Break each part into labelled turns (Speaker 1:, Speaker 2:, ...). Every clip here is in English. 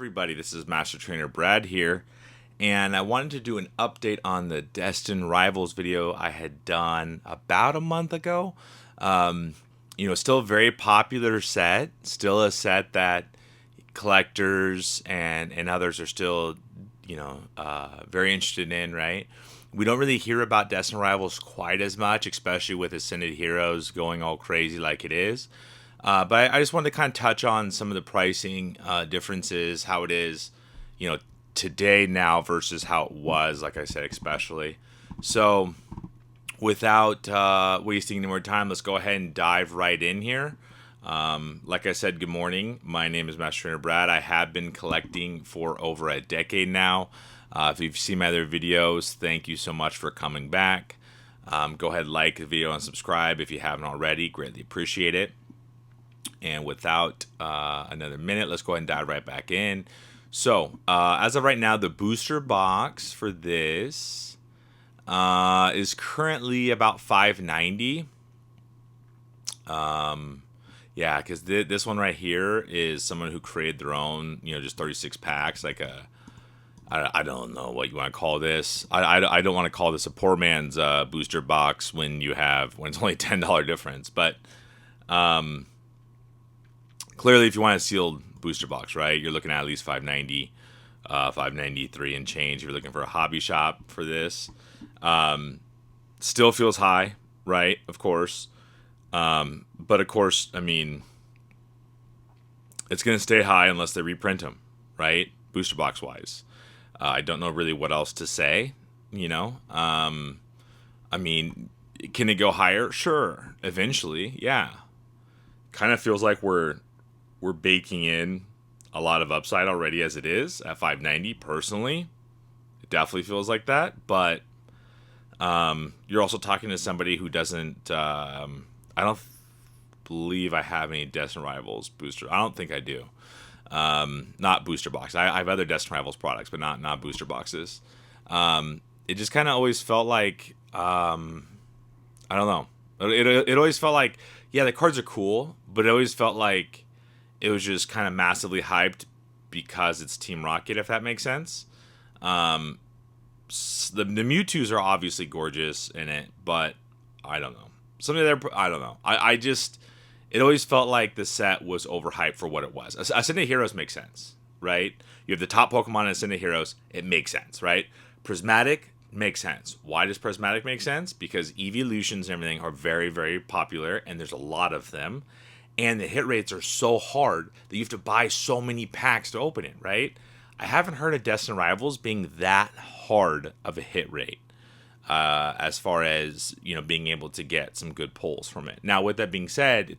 Speaker 1: everybody, this is Master Trainer Brad here, and I wanted to do an update on the Destined Rivals video I had done about a month ago. Still a very popular set, still a set that collectors and others are still, very interested in, right? We don't really hear about Destined Rivals quite as much, especially with Ascended Heroes going all crazy like it is. But I just wanted to kind of touch on some of the pricing differences, how it is, today now versus how it was, like I said, especially. So without wasting any more time, let's go ahead and dive right in here. Like I said, good morning. My name is Master Trainer Brad. I have been collecting for over a decade now. If you've seen my other videos, thank you so much for coming back. Go ahead, like the video and subscribe if you haven't already. Greatly appreciate it. And without another minute, let's go ahead and dive right back in. So, as of right now, the booster box for this is currently about $5.90. Yeah, because this one right here is someone who created their own, just 36 packs, like I don't know what you want to call this. I don't want to call this a poor man's booster box when it's only $10 difference, but clearly, if you want a sealed booster box, right, you're looking at least $5.90, $5.93 and change. If you're looking for a hobby shop for this, still feels high, right? Of course, but of course, I mean, it's going to stay high unless they reprint them, right? Booster box wise, I don't know really what else to say. I mean, can it go higher? Sure, eventually, yeah. Kind of feels like we're baking in a lot of upside already as it is at $5.90. Personally, it definitely feels like that. But you're also talking to somebody who doesn't. I don't believe I have any Destined Rivals booster. I don't think I do. Not booster box. I have other Destined Rivals products, but not booster boxes. It just kind of always felt like I don't know. It always felt like, yeah, the cards are cool, but it always felt like it was just kind of massively hyped because it's Team Rocket, if that makes sense. The Mewtwo's are obviously gorgeous in it, but I don't know. I don't know. It always felt like the set was overhyped for what it was. Ascended Heroes makes sense, right? You have the top Pokemon in Ascended Heroes. It makes sense, right? Prismatic makes sense. Why does Prismatic make sense? Because evolutions and everything are very, very popular, and there's a lot of them. And the hit rates are so hard that you have to buy so many packs to open it, right? I haven't heard of Destined Rivals being that hard of a hit rate as far as, being able to get some good pulls from it. Now, with that being said,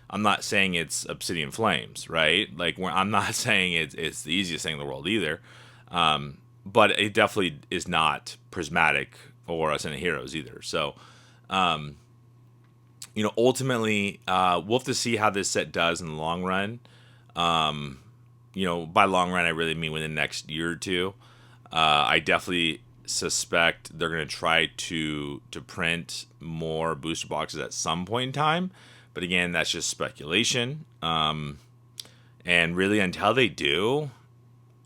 Speaker 1: I'm not saying it's Obsidian Flames, right? Like, I'm not saying it's the easiest thing in the world either. But it definitely is not Prismatic or Ascended Heroes either. So, ultimately, we'll have to see how this set does in the long run. By long run, I really mean within the next year or two. I definitely suspect they're going to try to print more booster boxes at some point in time. But again, that's just speculation. And really, until they do,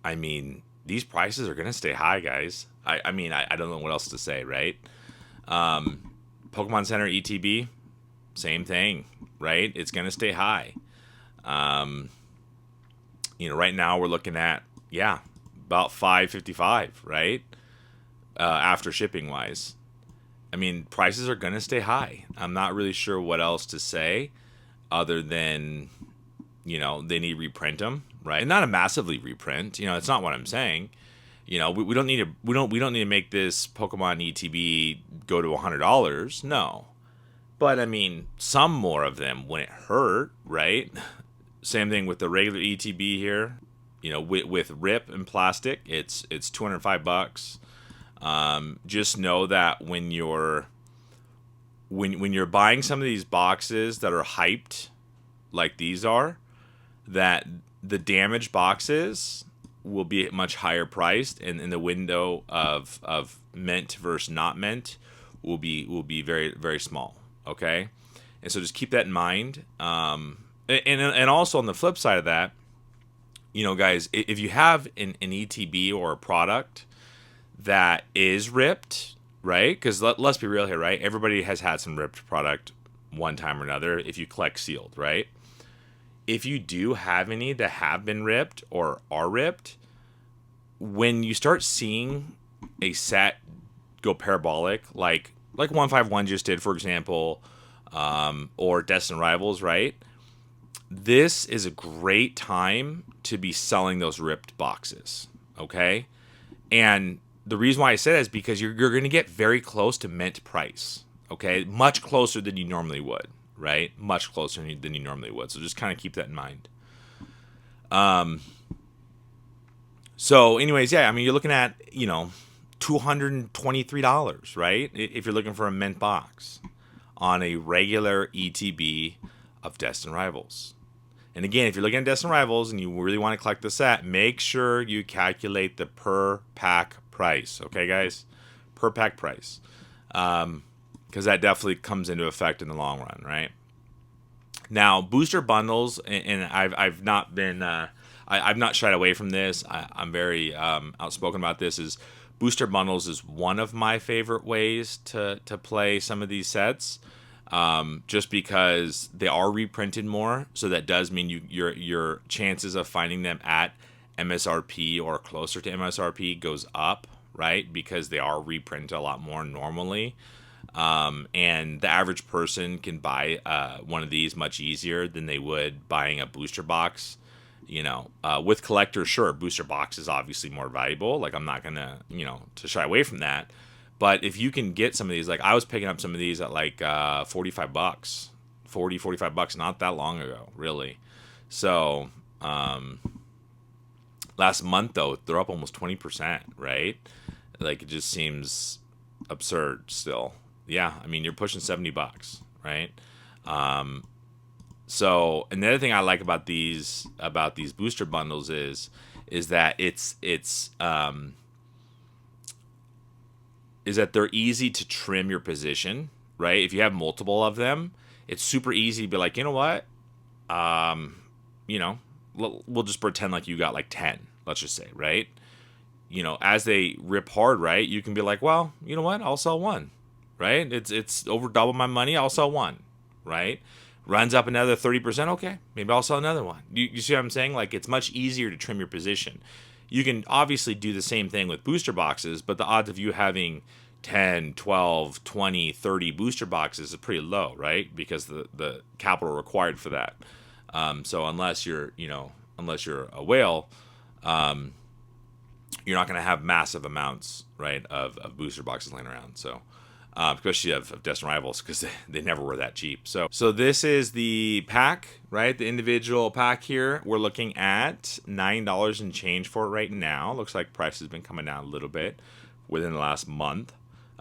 Speaker 1: I mean, these prices are going to stay high, guys. I don't know what else to say, right? Pokemon Center ETB, same thing, right? It's going to stay high. Right now we're looking at, about $5.55, right? After shipping wise. I mean, prices are going to stay high. I'm not really sure what else to say other than, they need to reprint them, right? And not a massively reprint. It's not what I'm saying. We don't need to make this Pokemon ETB go to $100. No. But I mean, some more of them wouldn't hurt, right? Same thing with the regular ETB here. With RIP and plastic, it's $205. Just know that when you're buying some of these boxes that are hyped, like these are, that the damaged boxes will be much higher priced, and in the window of mint versus not mint will be very, very small. Okay, and so just keep that in mind. And also on the flip side of that, guys, if you have an ETB or a product that is ripped, right? Because let's be real here, right? Everybody has had some ripped product one time or another if you collect sealed, right? If you do have any that have been ripped or are ripped, when you start seeing a set go parabolic, like 151 just did, for example, or Destined Rivals, right? This is a great time to be selling those ripped boxes, okay? And the reason why I say that is because you're going to get very close to mint price, okay? Much closer than you normally would, right? Much closer than you normally would. So just kind of keep that in mind. So anyways, yeah, I mean, you're looking at, $223, right? If you're looking for a mint box on a regular ETB of Destined Rivals. And again, if you're looking at Destined Rivals and you really want to collect the set, make sure you calculate the per pack price. Okay, guys? Per pack price. Because that definitely comes into effect in the long run, right? Now, booster bundles, and I've not been... I've not shied away from this. I'm very outspoken about this. Is booster bundles is one of my favorite ways to play some of these sets, just because they are reprinted more. So that does mean your chances of finding them at MSRP or closer to MSRP goes up, right? Because they are reprinted a lot more normally. And the average person can buy one of these much easier than they would buying a booster box. With collectors, sure, booster box is obviously more valuable. Like, I'm not gonna, to shy away from that. But if you can get some of these, like I was picking up some of these at like $45, 40, $45 not that long ago, really. So last month though, they're up almost 20%, right? Like, it just seems absurd still. Yeah, I mean, you're pushing $70, right? So another thing I like about these booster bundles is that is that they're easy to trim your position, right? If you have multiple of them, it's super easy to be like, you know what, we'll just pretend like you got like 10, let's just say, right? As they rip hard, right, you can be like, well, you know what, I'll sell one, right? It's over double my money, I'll sell one, right? Runs up another 30%, okay, maybe I'll sell another one. You see what I'm saying? Like, it's much easier to trim your position. You can obviously do the same thing with booster boxes, but the odds of you having 10, 12, 20, 30 booster boxes is pretty low, right? Because the capital required for that. So unless you're a whale, you're not going to have massive amounts, right, of booster boxes laying around. So especially of Destined Rivals, because they never were that cheap. So this is the pack, right? The individual pack here. We're looking at $9 and change for it right now. Looks like price has been coming down a little bit within the last month.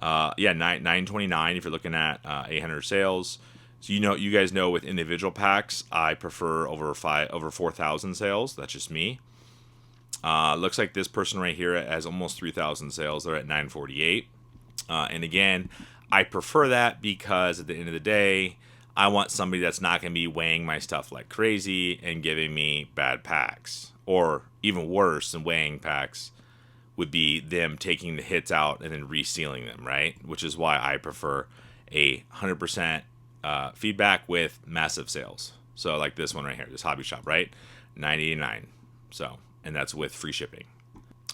Speaker 1: $9.29 if you're looking at 800 sales. So you guys know with individual packs, I prefer over 4,000 sales. That's just me. Looks like this person right here has almost 3,000 sales. They're at 948. And again, I prefer that because at the end of the day, I want somebody that's not going to be weighing my stuff like crazy and giving me bad packs. Or even worse than weighing packs would be them taking the hits out and then resealing them, right? Which is why I prefer a 100% feedback with massive sales. So like this one right here, this hobby shop, right? $9.89. So, and that's with free shipping.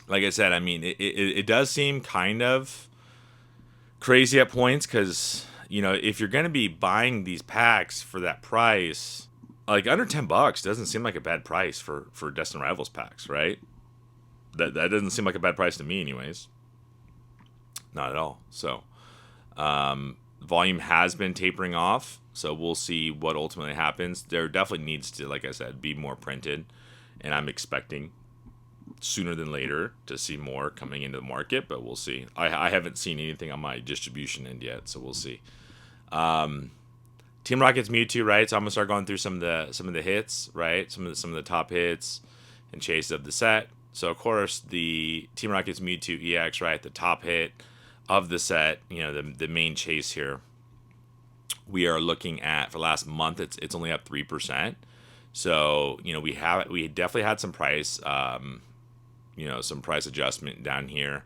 Speaker 1: Like I said, I mean, it does seem kind of crazy at points because, if you're going to be buying these packs for that price, like under $10 doesn't seem like a bad price for Destined Rivals packs, right? That doesn't seem like a bad price to me anyways. Not at all. So volume has been tapering off, so we'll see what ultimately happens. There definitely needs to, like I said, be more printed, and I'm expecting sooner than later to see more coming into the market, but we'll see. I haven't seen anything on my distribution end yet, so we'll see. Team Rocket's Mewtwo, right? So I'm gonna start going through some of the hits, right? Some of the top hits and chase of the set. So of course the Team Rocket's Mewtwo EX, right? The top hit of the set, the main chase here. We are looking at, for last month, it's only up 3%. So, we definitely had some price, some price adjustment down here.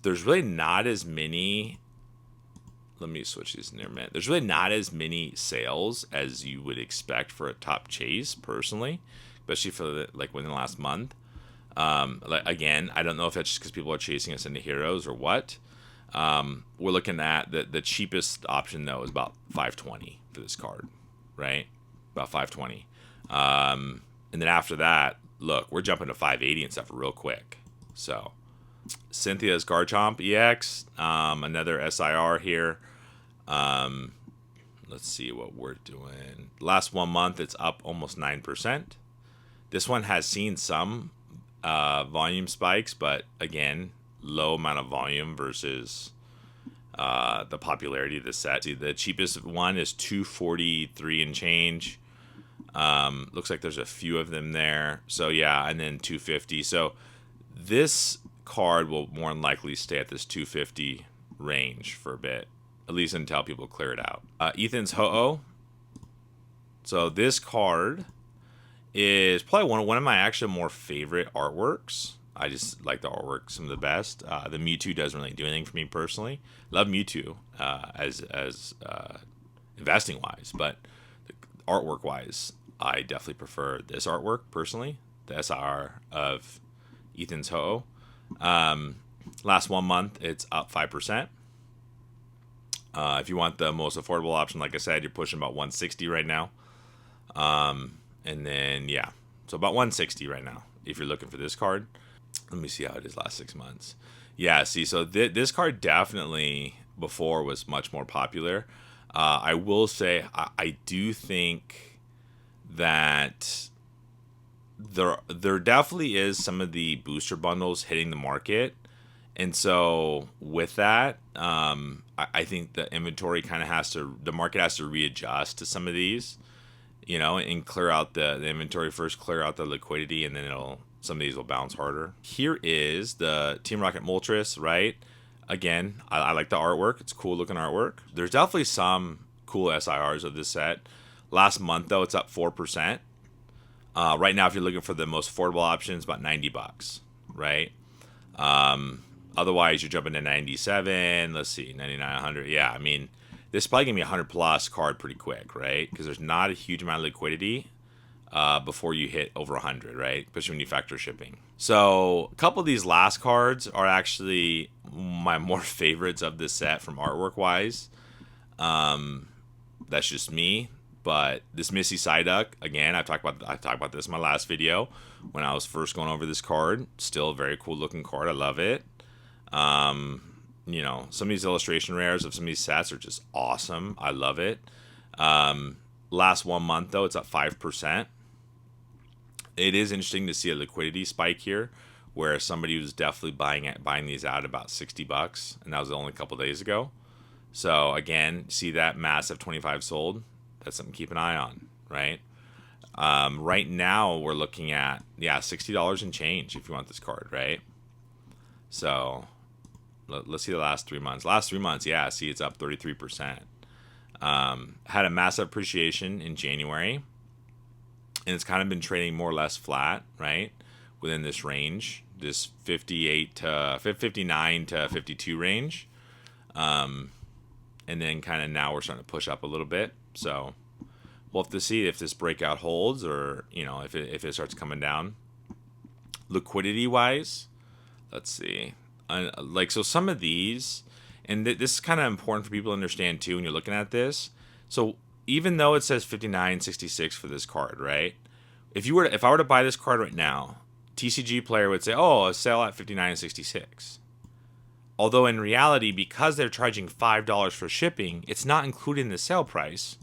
Speaker 1: There's really not as many. Let me switch these in there a minute. There's really not as many sales as you would expect for a top chase, personally, especially for within the last month. Again, I don't know if that's just because people are chasing us into heroes or what. We're looking at the cheapest option though is about 520 for this card, right? About 520. And then after that, look, we're jumping to 580 and stuff real quick. So Cynthia's Garchomp EX, another SIR here. Let's see what we're doing. Last 1 month, it's up almost 9%. This one has seen some volume spikes, but again, low amount of volume versus the popularity of the set. See, the cheapest one is 243 and change. Looks like there's a few of them there. So yeah, and then 250. So this card will more than likely stay at this 250 range for a bit, at least until people clear it out. Ethan's Ho-Oh. So this card is probably one of my actual more favorite artworks. I just like the artwork some of the best. The Mewtwo doesn't really do anything for me personally. Love Mewtwo as investing wise, but artwork wise, I definitely prefer this artwork personally. The SR of Ethan's Ho-Oh. Last 1 month, it's up 5%. If you want the most affordable option, like I said, you're pushing about 160 right now. And then, yeah, so about 160 right now if you're looking for this card. Let me see how it is last 6 months. Yeah, see, so this card definitely before was much more popular. I will say I do think that there definitely is some of the booster bundles hitting the market. And so with that, I think the inventory the market has to readjust to some of these, and clear out the inventory first, clear out the liquidity, and then some of these will bounce harder. Here is the Team Rocket Moltres, right? Again, I like the artwork. It's cool looking artwork. There's definitely some cool SIRs of this set. Last month, though, it's up 4%. Right now, if you're looking for the most affordable option, it's about $90, right? Otherwise, you're jumping to 97. Let's see, 99, 100. Yeah, I mean, this is probably going to be a 100+ card pretty quick, right? Because there's not a huge amount of liquidity before you hit over 100, right? Especially when you factor shipping. So a couple of these last cards are actually my more favorites of this set from artwork wise. That's just me. But this Missy Psyduck, again, I talked about this in my last video when I was first going over this card. Still a very cool looking card. I love it. Some of these illustration rares of some of these sets are just awesome. I love it. Last 1 month, though, it's up 5%. It is interesting to see a liquidity spike here, where somebody was definitely buying these out about $60, and that was only a couple days ago. So again, see that massive 25 sold. That's something to keep an eye on, right? Right now, we're looking at $60 and change if you want this card, right? So let's see the last 3 months. Last 3 months, yeah, see it's up 33%. Had a massive appreciation in January, and it's kind of been trading more or less flat, right, within this range, this 59 to 52 range, and then kind of now we're starting to push up a little bit. So we'll have to see if this breakout holds, or if it starts coming down. Liquidity wise, let's see, so some of these. And this is kind of important for people to understand too when you're looking at this. So even though it says 59.66 for this card, right? If I were to buy this card right now, TCG player would say, "Oh, a sale at 59.66." Although in reality, because they're charging $5 for shipping, it's not included in the sale price.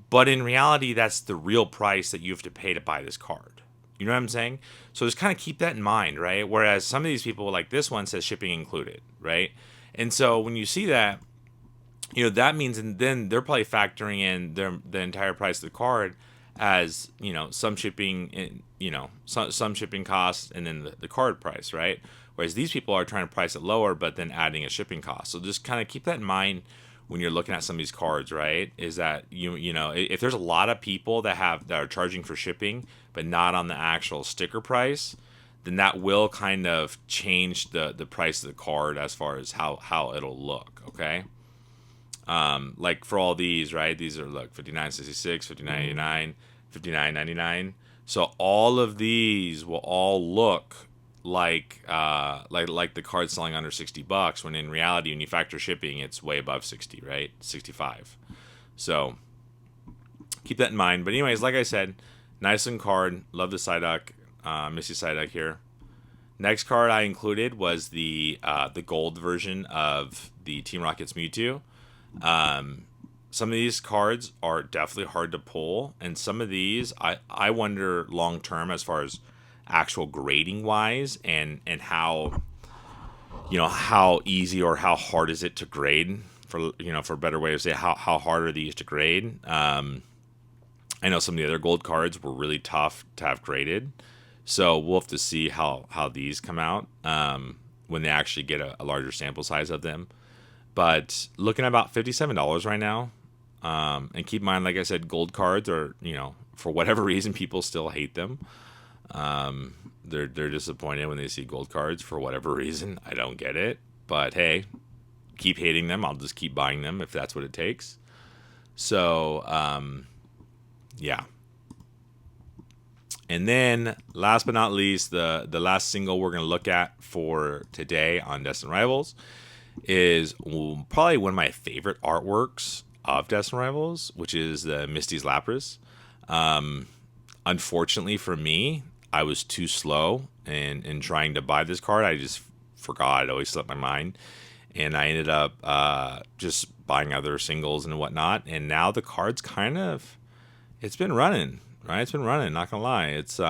Speaker 1: But in reality, that's the real price that you have to pay to buy this card. You know what I'm saying? So just kind of keep that in mind, right? Whereas some of these people, like this one, says shipping included, right? And so when you see that, that means, and then they're probably factoring in the entire price of the card as, some shipping, some shipping costs, and then the card price, right? Whereas these people are trying to price it lower, but then adding a shipping cost. So just kind of keep that in mind when you're looking at some of these cards, right, is that you know, if there's a lot of people that are charging for shipping but not on the actual sticker price, then that will kind of change the price of the card as far as how it'll look. Okay. Like for all these, right? These are, look, 59.66, 59.99, 59.99. So all of these will all look like the card selling under $60, when in reality, when you factor shipping, it's way above 60, right? 65. So keep that in mind. But anyways, like I said, nice looking card. Love the Psyduck, Misty Psyduck here. Next card I included was the gold version of the Team Rocket's Mewtwo. Some of these cards are definitely hard to pull, and some of these I wonder long term as far as actual grading wise, and how, you know, how easy or how hard is it to grade, for, you know, for a better way to say, how hard are these to grade. I know some of the other gold cards were really tough to have graded, so we'll have to see how these come out when they actually get a larger sample size of them. But looking at about $57 right now. And keep in mind, like I said, gold cards are, you know, for whatever reason, people still hate them. They're disappointed when they see gold cards for whatever reason. I don't get it. But hey, keep hating them. I'll just keep buying them if that's what it takes. So, yeah. And then, last but not least, the last single we're going to look at for today on Destined Rivals is probably one of my favorite artworks of Destined Rivals, which is the Misty's Lapras. Unfortunately for me, I was too slow in trying to buy this card. I just forgot. It always slipped my mind. And I ended up just buying other singles and whatnot. And now the card's kind of, it's been running, right? It's been running, not gonna lie. It's it's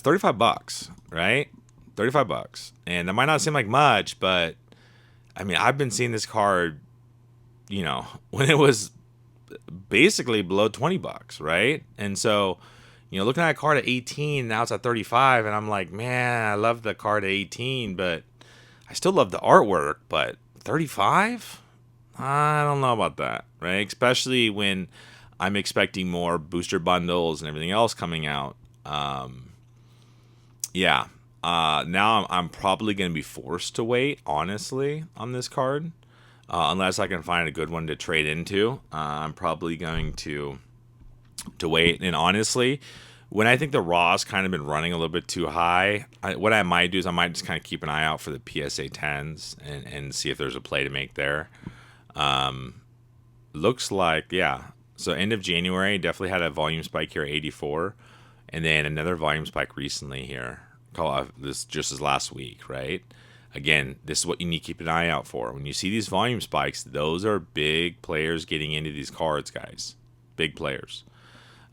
Speaker 1: $35, right? $35. And that might not seem like much, but I mean, I've been seeing this card, you know, when it was basically below $20, right? And so, you know, looking at a card at 18, now it's at 35, and I'm like, man, I love the card at 18, but I still love the artwork, but 35? I don't know about that, right? Especially when I'm expecting more booster bundles and everything else coming out. Now I'm probably going to be forced to wait, honestly, on this card. Unless I can find a good one to trade into. I'm probably going to wait. And honestly, when I think the raw's kind of been running a little bit too high, what I might do is I might just kind of keep an eye out for the PSA 10s and see if there's a play to make there. Looks like, yeah. So end of January, definitely had a volume spike here at 84. And then another volume spike recently here. This just as last week, right? Again, this is what you need to keep an eye out for. When you see these volume spikes, those are big players getting into these cards, guys. Big players.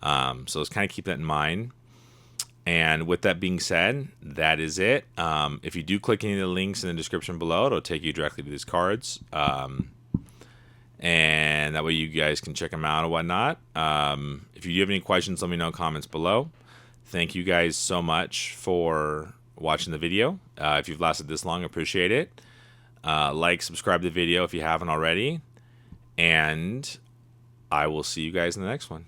Speaker 1: So let's kind of keep that in mind. And with that being said, that is it. If you do click any of the links in the description below, it'll take you directly to these cards. And that way you guys can check them out and whatnot. If you do have any questions, let me know in comments below. Thank you guys so much for watching the video. If you've lasted this long, appreciate it. Like, subscribe to the video if you haven't already. And I will see you guys in the next one.